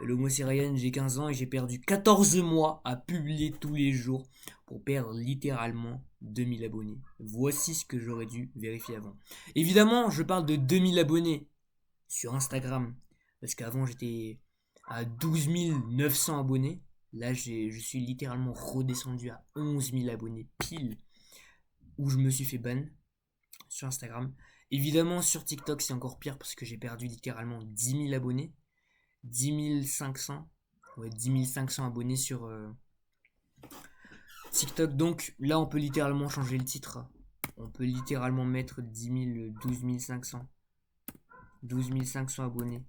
L'Homo c'est Ryan, j'ai 15 ans et j'ai perdu 14 mois à publier tous les jours pour perdre littéralement 2000 abonnés. Voici ce que j'aurais dû vérifier avant. Évidemment, je parle de 2000 abonnés sur Instagram. Parce qu'avant, j'étais à 12 900 abonnés. Là, je suis littéralement redescendu à 11 000 abonnés pile où je me suis fait ban sur Instagram. Évidemment, sur TikTok, c'est encore pire parce que j'ai perdu littéralement 10 000 abonnés. 10 500. Ouais, 10 500 abonnés sur TikTok. Donc là, on peut littéralement changer le titre. On peut littéralement mettre 12 500. 12 500 abonnés.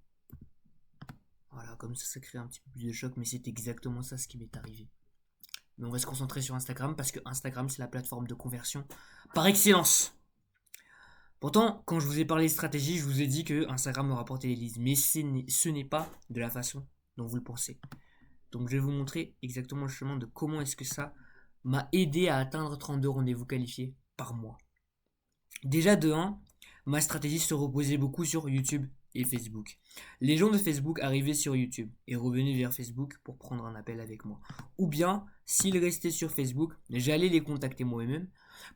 Voilà, comme ça crée un petit peu plus de choc, mais c'est exactement ça ce qui m'est arrivé. Mais on va se concentrer sur Instagram parce que Instagram, c'est la plateforme de conversion par excellence. Pourtant, quand je vous ai parlé de stratégie, je vous ai dit que Instagram me rapportait les leads. Mais ce n'est pas de la façon dont vous le pensez. Donc je vais vous montrer exactement le chemin de comment est-ce que ça m'a aidé à atteindre 32 rendez-vous qualifiés par mois. Déjà de 1, ma stratégie se reposait beaucoup sur YouTube et Facebook. Les gens de Facebook arrivaient sur YouTube et revenaient vers Facebook pour prendre un appel avec moi. Ou bien, s'ils restaient sur Facebook, j'allais les contacter moi-même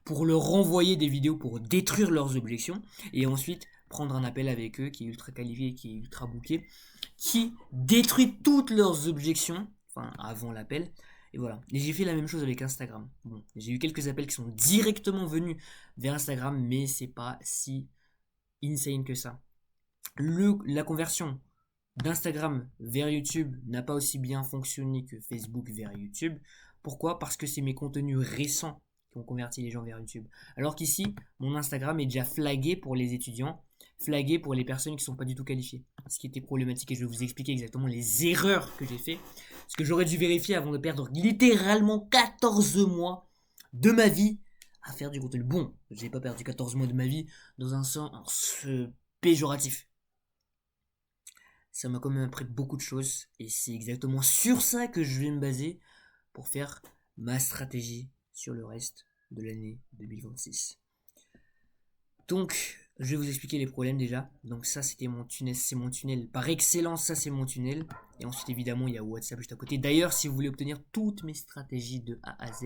pour leur renvoyer des vidéos pour détruire leurs objections et ensuite prendre un appel avec eux qui est ultra qualifié, qui est ultra booké, qui détruit toutes leurs objections, enfin avant l'appel. Et voilà. Et j'ai fait la même chose avec Instagram. Bon, j'ai eu quelques appels qui sont directement venus vers Instagram, mais c'est pas si insane que ça. La conversion d'Instagram vers YouTube n'a pas aussi bien fonctionné que Facebook vers YouTube. Pourquoi? Parce que c'est mes contenus récents qui ont converti les gens vers YouTube. Alors qu'ici, mon Instagram est déjà flagué pour les étudiants, flagué pour les personnes qui ne sont pas du tout qualifiées. Ce qui était problématique et je vais vous expliquer exactement les erreurs que j'ai fait. Ce que j'aurais dû vérifier avant de perdre littéralement 14 mois de ma vie à faire du contenu. Bon, j'ai pas perdu 14 mois de ma vie dans un sens péjoratif. Ça m'a quand même appris beaucoup de choses et c'est exactement sur ça que je vais me baser pour faire ma stratégie sur le reste de l'année 2026. Donc, je vais vous expliquer les problèmes déjà. Donc ça, c'était mon tunnel, c'est mon tunnel. Par excellence, ça c'est mon tunnel. Et ensuite, évidemment, il y a WhatsApp juste à côté. D'ailleurs, si vous voulez obtenir toutes mes stratégies de A à Z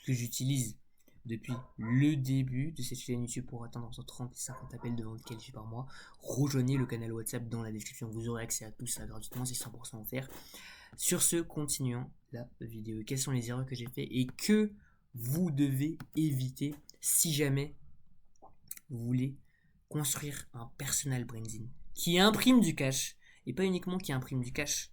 que j'utilise depuis le début de cette chaîne YouTube pour atteindre entre 30 et 50 appels de vente qualifiés par mois, rejoignez le canal WhatsApp dans la description. Vous aurez accès à tout ça gratuitement, c'est 100% offert. Sur ce, continuons la vidéo. Quelles sont les erreurs que j'ai fait et que vous devez éviter si jamais vous voulez construire un personal branding qui imprime du cash et pas uniquement qui imprime du cash,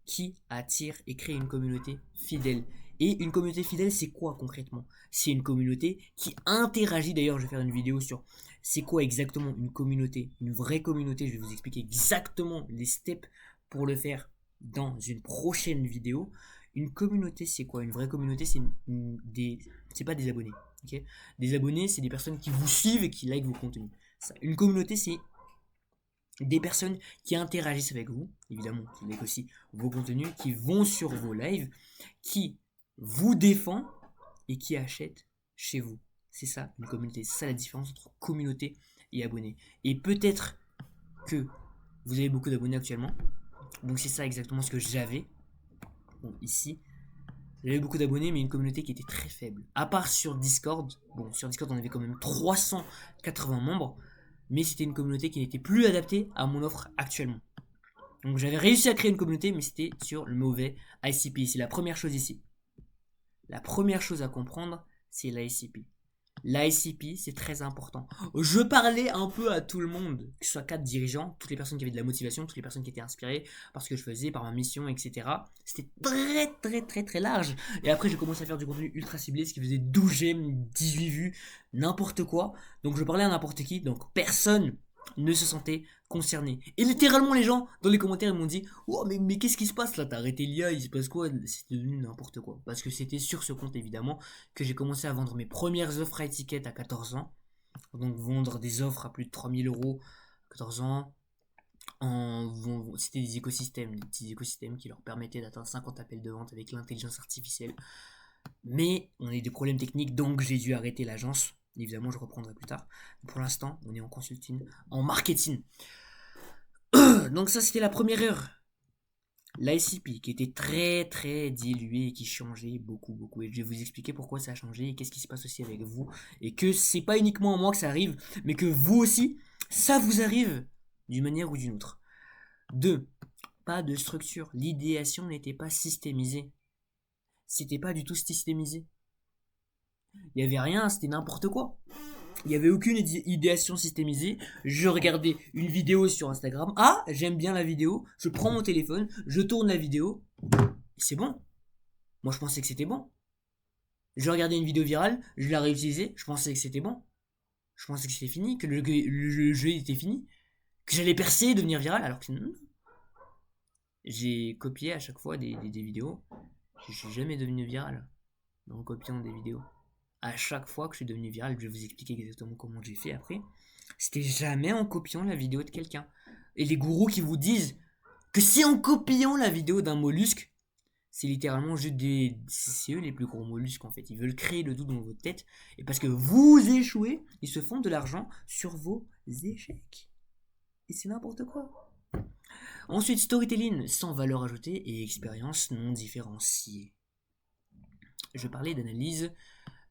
qui attire et crée une communauté fidèle. Et une communauté fidèle, c'est quoi concrètement? C'est une communauté qui interagit. D'ailleurs, je vais faire une vidéo sur c'est quoi exactement une communauté, une vraie communauté. Je vais vous expliquer exactement les steps pour le faire dans une prochaine vidéo. Une communauté, c'est quoi? Une vraie communauté, c'est pas des abonnés. Okay, des abonnés, c'est des personnes qui vous suivent et qui likent vos contenus. Ça, une communauté, c'est des personnes qui interagissent avec vous, évidemment, qui likent aussi vos contenus, qui vont sur vos lives, qui vous défend et qui achètent chez vous. C'est ça, une communauté. C'est ça la différence entre communauté et abonné. Et peut-être que vous avez beaucoup d'abonnés actuellement. Donc c'est ça exactement ce que j'avais. Bon, ici, j'avais beaucoup d'abonnés, mais une communauté qui était très faible. À part sur Discord. Bon, sur Discord, on avait quand même 380 membres. Mais c'était une communauté qui n'était plus adaptée à mon offre actuellement. Donc j'avais réussi à créer une communauté, mais c'était sur le mauvais ICP. C'est la première chose ici. La première chose à comprendre, c'est l'ICP. L'ICP, c'est très important. Je parlais un peu à tout le monde, que ce soit 4 dirigeants, toutes les personnes qui avaient de la motivation, toutes les personnes qui étaient inspirées par ce que je faisais, par ma mission, etc. C'était très très très très large. Et après, j'ai commencé à faire du contenu ultra ciblé, ce qui faisait 12 j'aime, 18 vues, n'importe quoi. Donc je parlais à n'importe qui, donc personne ne se sentait concerné. Et littéralement, les gens dans les commentaires ils m'ont dit: oh, mais qu'est-ce qui se passe là? T'as arrêté l'IA, il se passe quoi? C'est devenu n'importe quoi. Parce que c'était sur ce compte évidemment que j'ai commencé à vendre mes premières offres à étiquette à 14 ans. Donc vendre des offres à plus de 3000 € à 14 ans. C'était des écosystèmes, des petits écosystèmes qui leur permettaient d'atteindre 50 appels de vente avec l'intelligence artificielle. Mais on a eu des problèmes techniques, donc j'ai dû arrêter l'agence. Évidemment, je reprendrai plus tard. Pour l'instant, on est en consulting, en marketing. Donc ça, c'était la première erreur. l'ICP qui était très très dilué et qui changeait beaucoup. Et je vais vous expliquer pourquoi ça a changé et qu'est-ce qui se passe aussi avec vous. Et que c'est pas uniquement à moi que ça arrive, mais que vous aussi, ça vous arrive d'une manière ou d'une autre. 2. Pas de structure. L'idéation n'était pas systémisée. C'était pas du tout systémisé. Il n'y avait rien, c'était n'importe quoi. Il n'y avait aucune idéation systémisée. Je regardais une vidéo sur Instagram. Ah, j'aime bien la vidéo. Je prends mon téléphone, je tourne la vidéo. C'est bon. Moi, je pensais que c'était bon. Je regardais une vidéo virale, je la réutilisais. Je pensais que c'était bon. Je pensais que c'était fini, que le jeu était fini. Que j'allais percer et devenir viral. Alors que non. J'ai copié à chaque fois des vidéos. Je suis jamais devenu viral en copiant des vidéos. À chaque fois que je suis devenu viral, je vais vous expliquer exactement comment j'ai fait après. C'était jamais en copiant la vidéo de quelqu'un. Et les gourous qui vous disent que c'est en copiant la vidéo d'un mollusque, c'est littéralement juste des... C'est eux les plus gros mollusques en fait. Ils veulent créer le doute dans votre tête. Et parce que vous échouez, ils se font de l'argent sur vos échecs. Et c'est n'importe quoi. Ensuite, storytelling sans valeur ajoutée et expérience non différenciée. Je parlais d'analyse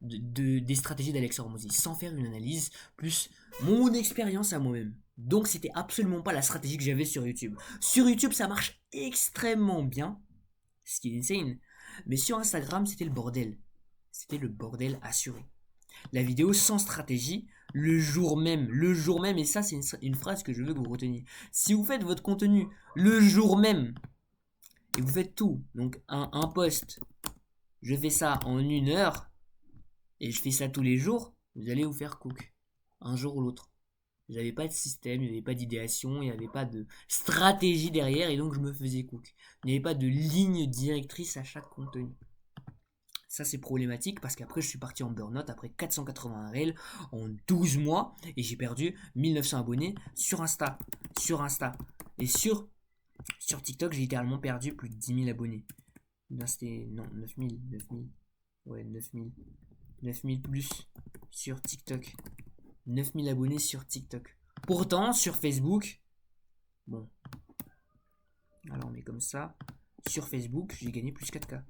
des stratégies d'Alex Hormozy sans faire une analyse, plus mon expérience à moi-même. Donc c'était absolument pas la stratégie que j'avais sur YouTube. Sur YouTube ça marche extrêmement bien, ce qui est insane. Mais sur Instagram c'était le bordel. C'était le bordel assuré. La vidéo sans stratégie, le jour même, et ça c'est une phrase que je veux que vous reteniez. Si vous faites votre contenu le jour même, et vous faites tout, donc un post, je fais ça en 1 heure, et je fais ça tous les jours, vous allez vous faire cook. Un jour ou l'autre. Il n'y avait pas de système, il n'y avait pas d'idéation, il n'y avait pas de stratégie derrière, et donc je me faisais cook. Il n'y avait pas de ligne directrice à chaque contenu. Ça c'est problématique parce qu'après je suis parti en burn-out après 480 réels en 12 mois et j'ai perdu 1900 abonnés sur Insta. Et sur TikTok j'ai littéralement perdu plus de 10 000 abonnés. Là c'était... Non, 9000. Ouais, 9000 plus sur TikTok. 9000 abonnés sur TikTok. Pourtant, sur Facebook, bon. Alors, on met comme ça. Sur Facebook, j'ai gagné plus 4K.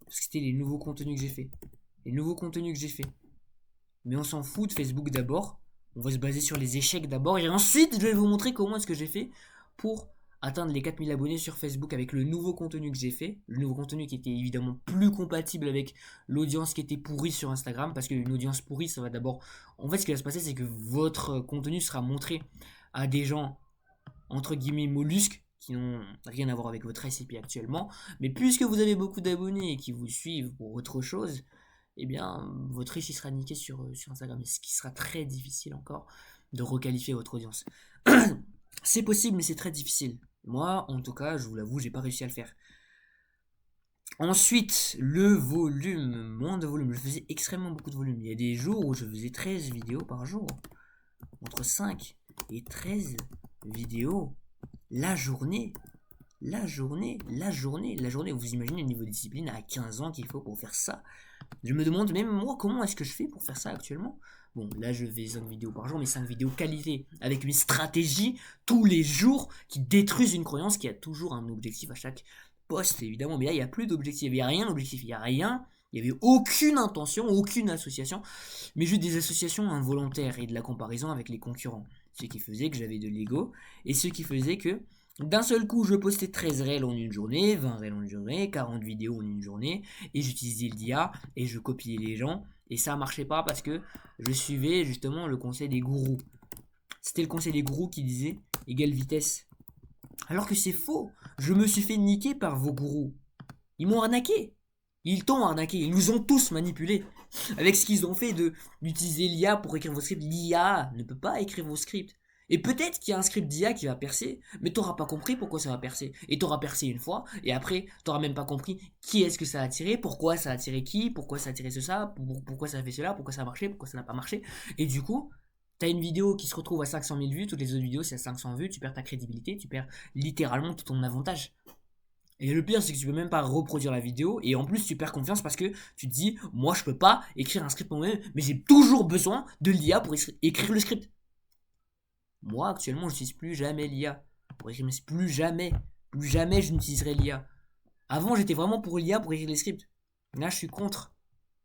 Parce que c'était les nouveaux contenus que j'ai fait. Mais on s'en fout de Facebook d'abord. On va se baser sur les échecs d'abord. Et ensuite, je vais vous montrer comment est-ce que j'ai fait pour atteindre les 4000 abonnés sur Facebook avec le nouveau contenu que j'ai fait. Le nouveau contenu qui était évidemment plus compatible avec l'audience qui était pourrie sur Instagram. Parce qu'une audience pourrie, ça va d'abord... En fait, ce qui va se passer, c'est que votre contenu sera montré à des gens, entre guillemets, mollusques, qui n'ont rien à voir avec votre ICP actuellement. Mais puisque vous avez beaucoup d'abonnés et qui vous suivent pour autre chose, eh bien, votre riche sera niqué sur Instagram. Ce qui sera très difficile encore de requalifier votre audience. C'est possible, mais c'est très difficile. Moi, en tout cas, je vous l'avoue, j'ai pas réussi à le faire. Ensuite, le volume, moins de volume. Je faisais extrêmement beaucoup de volume. Il y a des jours où je faisais 13 vidéos par jour. Entre 5 et 13 vidéos la journée. Vous imaginez le niveau de discipline à 15 ans qu'il faut pour faire ça. Je me demande même moi comment est-ce que je fais pour faire ça actuellement. Bon, là je fais 5 vidéos par jour, mais 5 vidéos qualité, avec une stratégie tous les jours qui détruisent une croyance qui a toujours un objectif à chaque poste, évidemment. Mais là, il n'y a plus d'objectif, il n'y a rien d'objectif, il n'y a rien. Il n'y avait aucune intention, aucune association, mais juste des associations involontaires et de la comparaison avec les concurrents. Ce qui faisait que j'avais de l'ego, et ce qui faisait que d'un seul coup, je postais 13 réels en une journée, 20 réels en une journée, 40 vidéos en une journée, et j'utilisais le DIA, et je copiais les gens, et ça marchait pas parce que je suivais justement le conseil des gourous. C'était le conseil des gourous qui disait égale vitesse. Alors que c'est faux. Je me suis fait niquer par vos gourous. Ils m'ont arnaqué. Ils t'ont arnaqué. Ils nous ont tous manipulés. Avec ce qu'ils ont fait d'utiliser l'IA pour écrire vos scripts. L'IA ne peut pas écrire vos scripts. Et peut-être qu'il y a un script d'IA qui va percer, mais t'auras pas compris pourquoi ça va percer. Et t'auras percé une fois, et après, t'auras même pas compris qui est-ce que ça a attiré, pourquoi ça a attiré qui, pourquoi ça a attiré ça, pourquoi ça a fait cela, pourquoi ça a marché, pourquoi ça n'a pas marché. Et du coup, t'as une vidéo qui se retrouve à 500 000 vues, toutes les autres vidéos c'est à 500 vues, tu perds ta crédibilité, tu perds littéralement tout ton avantage. Et le pire, c'est que tu peux même pas reproduire la vidéo, et en plus tu perds confiance parce que tu te dis, moi je peux pas écrire un script pour moi-même, mais j'ai toujours besoin de l'IA pour écrire le script. Moi actuellement je n'utilise plus jamais l'IA pour écrire, mais plus jamais Plus jamais je n'utiliserai l'IA. Avant, j'étais vraiment pour l'IA pour écrire les scripts. Là, je suis contre.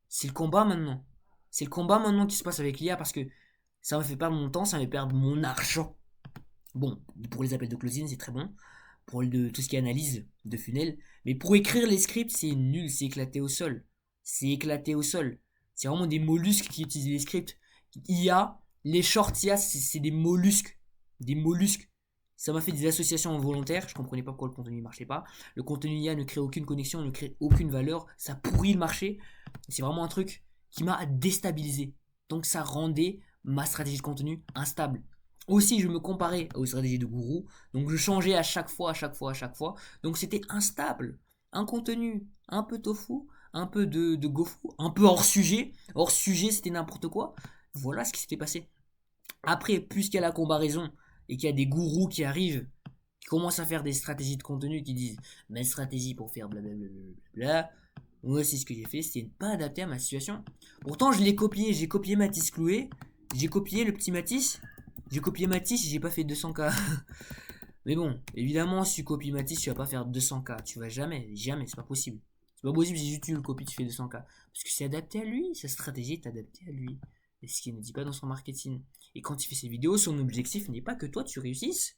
C'est le combat maintenant. C'est le combat maintenant qui se passe avec l'IA parce que ça me fait perdre mon temps, ça me fait perdre mon argent. Bon, pour les appels de closing, c'est très bon. Pour tout ce qui est analyse de funnel. Mais pour écrire les scripts, c'est nul, c'est éclaté au sol. C'est éclaté au sol. C'est vraiment des mollusques qui utilisent les scripts. IA, les shorts IA, c'est des mollusques. Des mollusques. Ça m'a fait des associations involontaires. Je comprenais pas pourquoi le contenu ne marchait pas. Le contenu IA ne crée aucune connexion, ne crée aucune valeur. Ça pourrit le marché. C'est vraiment un truc qui m'a déstabilisé. Donc ça rendait ma stratégie de contenu instable. Aussi, je me comparais aux stratégies de gourou. Donc je changeais à chaque fois. Donc c'était instable. Un contenu un peu tofu, un peu de gofu, un peu hors sujet. Hors sujet, c'était n'importe quoi. Voilà ce qui s'était passé. Après, puisqu'il y a la comparaison et qu'il y a des gourous qui arrivent, qui commencent à faire des stratégies de contenu, qui disent ma stratégie pour faire blablabla. Moi, c'est ce que j'ai fait, c'est ne pas adapter à ma situation. Pourtant, je l'ai copié, j'ai copié Matisse Clouet, j'ai copié le petit Matisse, j'ai copié Matisse, j'ai pas fait 200K. Mais bon, évidemment, si tu copies Matisse, tu vas pas faire 200K. Tu vas jamais, c'est pas possible. C'est pas possible si tu le copies, tu fais 200K. Parce que c'est adapté à lui, sa stratégie est adaptée à lui. Et ce qu'il ne dit pas dans son marketing. Et quand il fait ses vidéos, son objectif n'est pas que toi tu réussisses.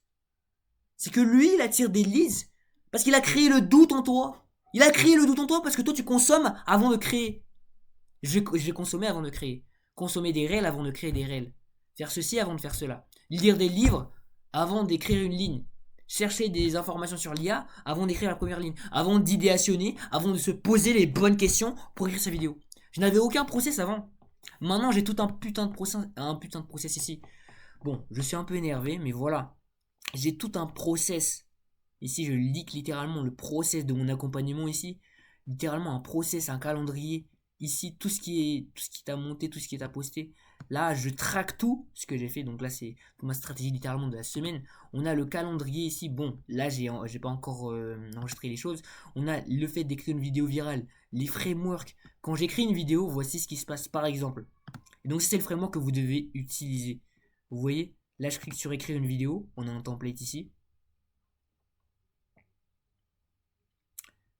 C'est que lui, il attire des leads. Parce qu'il a créé le doute en toi. Il a créé le doute en toi parce que toi tu consommes avant de créer. Je vais consommer avant de créer. Consommer des réels avant de créer des réels. Faire ceci avant de faire cela. Lire des livres avant d'écrire une ligne. Chercher des informations sur l'IA avant d'écrire la première ligne. Avant d'idéationner, avant de se poser les bonnes questions pour écrire sa vidéo. Je n'avais aucun process avant. Maintenant, j'ai tout un putain de process ici. Bon, je suis un peu énervé, mais voilà. J'ai tout un process. Ici, je leak littéralement le process de mon accompagnement ici. Littéralement un process, un calendrier. Ici, tout ce qui t'a monté, tout ce qui est à poster. Là, je traque tout ce que j'ai fait. Donc là, c'est ma stratégie littéralement de la semaine. On a le calendrier ici. Bon, là, j'ai pas encore enregistré les choses. On a le fait d'écrire une vidéo virale, les frameworks. Quand j'écris une vidéo, voici ce qui se passe par exemple. Et donc, c'est le framework que vous devez utiliser. Vous voyez, là, je clique sur écrire une vidéo. On a un template ici.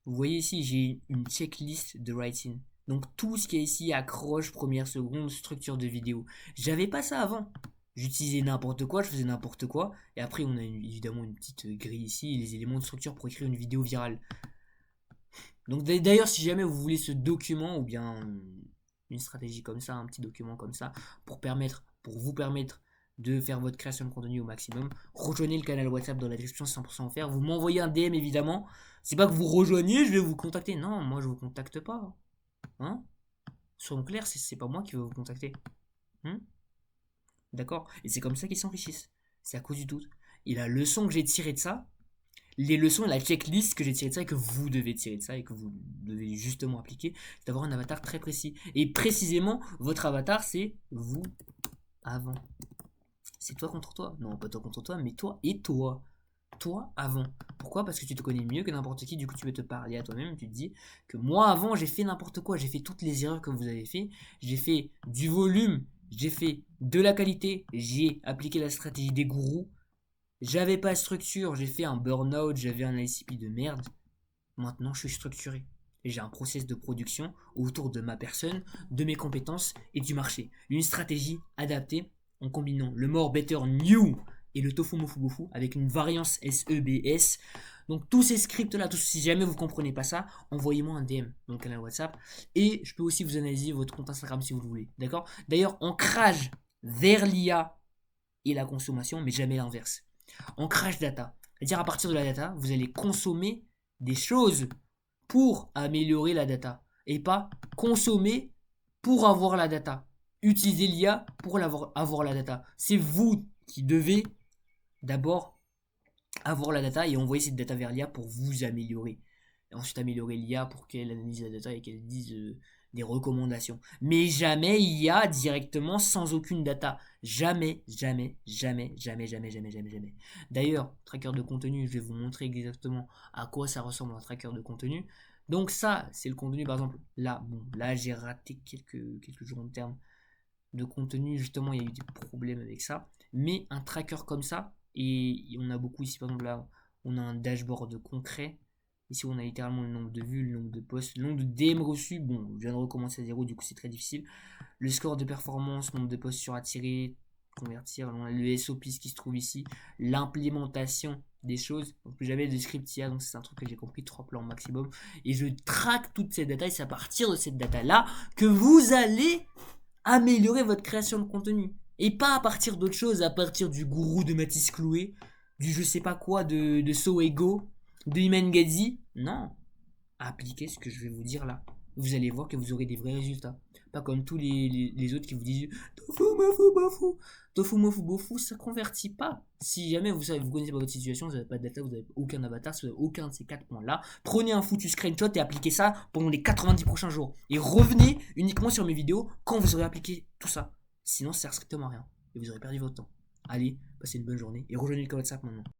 Vous voyez ici, j'ai une checklist de writing. Donc tout ce qui est ici, accroche, première, seconde, structure de vidéo. J'avais pas ça avant. J'utilisais n'importe quoi, je faisais n'importe quoi. Et après, on a évidemment une petite grille ici, les éléments de structure pour écrire une vidéo virale. Donc d'ailleurs, si jamais vous voulez ce document, ou bien une stratégie comme ça, un petit document comme ça, pour vous permettre de faire votre création de contenu au maximum, rejoignez le canal WhatsApp dans la description, c'est 100% offert. Vous m'envoyez un DM évidemment. C'est pas que vous rejoignez, je vais vous contacter. Non, moi je vous contacte pas. Hein? Soyons clairs, c'est pas moi qui vais vous contacter. D'accord? Et c'est comme ça qu'ils s'enrichissent. C'est à cause du doute. Et la leçon que j'ai tirée de ça, les leçons et la checklist que j'ai tirée de ça et que vous devez tirer de ça et que vous devez justement appliquer, c'est d'avoir un avatar très précis. Et précisément, votre avatar, c'est vous avant. C'est toi contre toi. Non, pas toi contre toi, mais toi et toi. Toi avant. Pourquoi? Parce que tu te connais mieux que n'importe qui, du coup tu peux te parler à toi-même, tu te dis que moi avant j'ai fait n'importe quoi, j'ai fait toutes les erreurs que vous avez fait, j'ai fait du volume, j'ai fait de la qualité, j'ai appliqué la stratégie des gourous, j'avais pas de structure, j'ai fait un burn-out, j'avais un ICP de merde, maintenant je suis structuré. Et j'ai un process de production autour de ma personne, de mes compétences et du marché. Une stratégie adaptée en combinant le more, better, new et le tofu mofu bofu avec une variance SEBS. Donc tous ces scripts là, si jamais vous ne comprenez pas ça, envoyez-moi un DM dans le canal WhatsApp. Et je peux aussi vous analyser votre compte Instagram si vous le voulez. D'accord? D'ailleurs, ancrage vers l'IA et la consommation, mais jamais l'inverse. Ancrage data. C'est-à-dire à partir de la data, vous allez consommer des choses pour améliorer la data. Et pas consommer pour avoir la data. Utiliser l'IA pour avoir la data. C'est vous qui devez d'abord avoir la data et envoyer cette data vers l'IA pour vous améliorer. Et ensuite améliorer l'IA pour qu'elle analyse la data et qu'elle dise des recommandations. Mais jamais IA directement sans aucune data. Jamais, jamais, jamais, jamais, jamais, jamais, jamais, jamais. D'ailleurs, tracker de contenu, je vais vous montrer exactement à quoi ça ressemble un tracker de contenu. Donc ça, c'est le contenu, par exemple, là, bon, là j'ai raté quelques jours en termes de contenu, justement, il y a eu des problèmes avec ça. Mais un tracker comme ça, et on a beaucoup ici, par exemple, là, On a un dashboard concret. Ici, on a littéralement le nombre de vues, le nombre de posts, le nombre de DM reçus. Bon, je viens de recommencer à 0, du coup, c'est très difficile. Le score de performance, nombre de posts sur attirer, convertir, le SOP qui se trouve ici, l'implémentation des choses. Donc, j'avais le script IA, donc c'est un truc que j'ai compris, 3 plans maximum. Et je traque toutes ces data, et c'est à partir de cette data-là que vous allez améliorer votre création de contenu. Et pas à partir d'autres choses, à partir du gourou de Mathis Clouet, du je sais pas quoi de Soego, de Iman Ghazi. Non, appliquez ce que je vais vous dire là. Vous allez voir que vous aurez des vrais résultats. Pas comme tous les autres qui vous disent tofu, mofu, bofu. Tofu, mofu, bofu, ça convertit pas. Si jamais vous connaissez pas votre situation, vous n'avez pas de data, vous n'avez aucun avatar, vous n'avez aucun de ces 4 points là, prenez un foutu screenshot et appliquez ça pendant les 90 prochains jours. Et revenez uniquement sur mes vidéos quand vous aurez appliqué tout ça. Sinon, ça sert strictement à rien. Et vous aurez perdu votre temps. Allez, passez une bonne journée et rejoignez le call WhatsApp maintenant.